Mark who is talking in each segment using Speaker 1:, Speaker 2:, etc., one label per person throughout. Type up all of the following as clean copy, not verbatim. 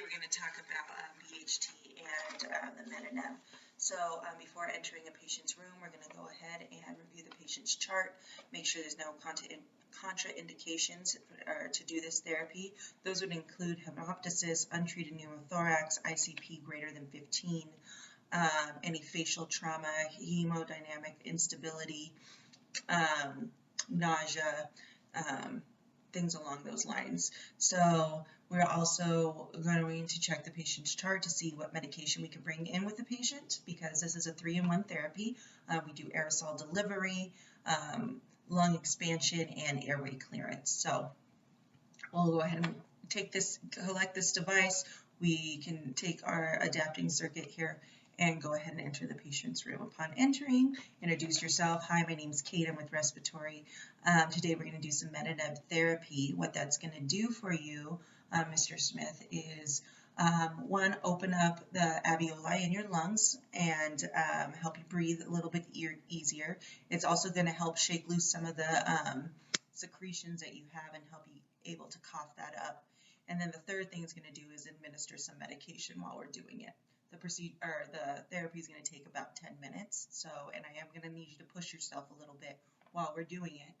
Speaker 1: Today we're going to talk about BHT and the Metaneb. So before entering a patient's room, we're going to go ahead and review the patient's chart, make sure there's no contraindications to do this therapy. Those would include hemoptysis, untreated pneumothorax, ICP greater than 15, any facial trauma, hemodynamic instability, nausea, things along those lines. So we're also going to check the patient's chart to see what medication we can bring in with the patient, because this is a 3-in-1 therapy. We do aerosol delivery, lung expansion, and airway clearance. So we'll go ahead and collect this device. We can take our adapting circuit here and go ahead and enter the patient's room. Upon entering, introduce yourself. Hi, my name is Kate. I'm with Respiratory. Today we're going to do some Metaneb therapy. What that's going to do for you, Mr. Smith, is one, open up the alveoli in your lungs and help you breathe a little bit easier. It's also going to help shake loose some of the secretions that you have and help you able to cough that up. And then the third thing it's going to do is administer some medication while we're doing it. The therapy is going to take about 10 minutes. So, and I am going to need you to push yourself a little bit while we're doing it,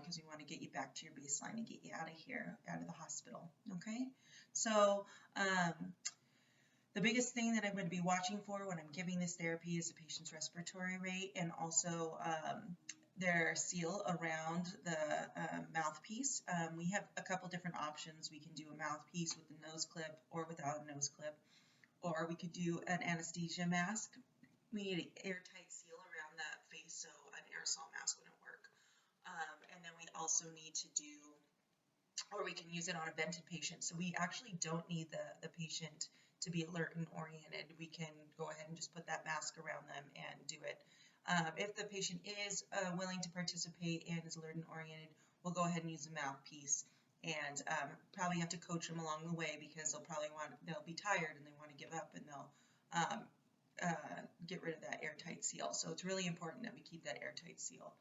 Speaker 1: because we want to get you back to your baseline and get you out of here, out of the hospital. Okay. So, the biggest thing that I'm going to be watching for when I'm giving this therapy is the patient's respiratory rate, and also their seal around the mouthpiece. We have a couple different options. We can do a mouthpiece with a nose clip or without a nose clip. Or we could do an anesthesia mask. We need an airtight seal around the face, so an aerosol mask wouldn't work. And then we also need to do, or we can use it on a vented patient. So we actually don't need the patient to be alert and oriented. We can go ahead and just put that mask around them and do it. If the patient is willing to participate and is alert and oriented, we'll go ahead and use the mouthpiece. And probably have to coach them along the way, because they'll be tired and they want to give up, and they'll get rid of that airtight seal. So it's really important that we keep that airtight seal.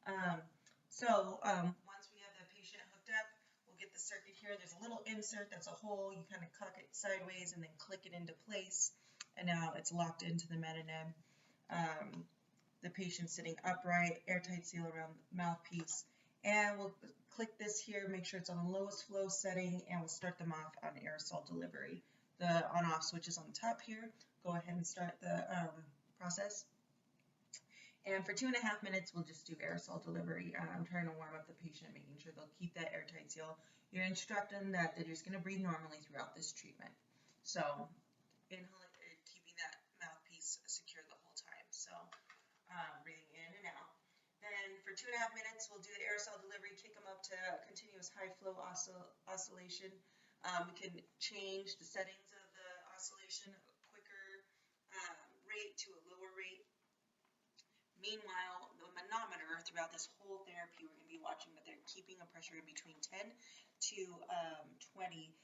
Speaker 1: Once we have the patient hooked up, we'll get the circuit here. There's a little insert that's a hole. You kind of cock it sideways and then click it into place. And now it's locked into the Metaneb. The patient's sitting upright, airtight seal around the mouthpiece. And we'll click this here, make sure it's on the lowest flow setting, and we'll start them off on aerosol delivery. The on-off switch is on the top here. Go ahead and start the process. And for 2.5 minutes, we'll just do aerosol delivery. I'm trying to warm up the patient, making sure they'll keep that airtight seal. You're instructing that they're just going to breathe normally throughout this treatment. So, keeping that mouthpiece secure the whole time. So, breathing in and out. Then for 2.5 minutes, we'll do the aerosol delivery, kick them up to continuous high flow oscillation. We can change the settings of the oscillation, a quicker rate to a lower rate. Meanwhile, the manometer throughout this whole therapy, we're going to be watching that they're keeping a pressure in between 10 to 20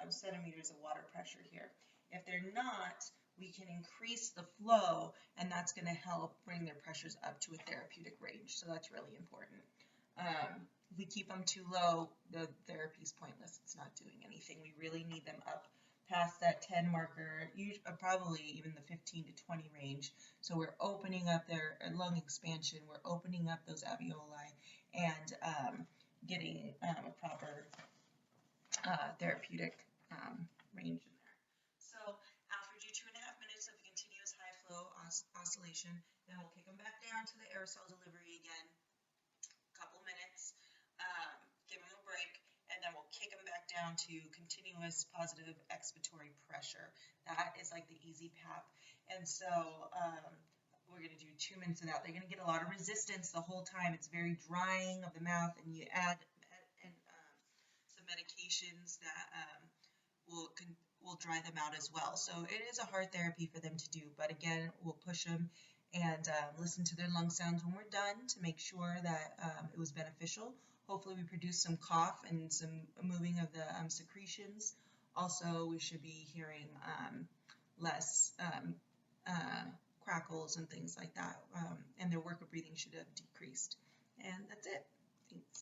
Speaker 1: centimeters of water pressure here. If they're not, we can increase the flow, and that's going to help bring their pressures up to a therapeutic range. So that's really important. If we keep them too low, the therapy is pointless. It's not doing anything. We really need them up past that 10 marker, probably even the 15 to 20 range. So we're opening up their lung expansion. We're opening up those alveoli and getting a proper therapeutic range in there. So after we do 2.5 minutes of continuous high flow oscillation, then we'll kick them back down to the aerosol delivery again, a couple minutes, give them a break, and then we'll kick them back down to continuous positive expiratory pressure. That is like the easy PAP. And so we're going to do 2 minutes of that. They're going to get a lot of resistance the whole time. It's very drying of the mouth, and you add some medications that will dry them out as well. So it is a hard therapy for them to do, but again, we'll push them and listen to their lung sounds when we're done to make sure that it was beneficial. Hopefully we produce some cough and some moving of the secretions. Also, we should be hearing less crackles and things like that, and their work of breathing should have decreased. And that's it. Thanks.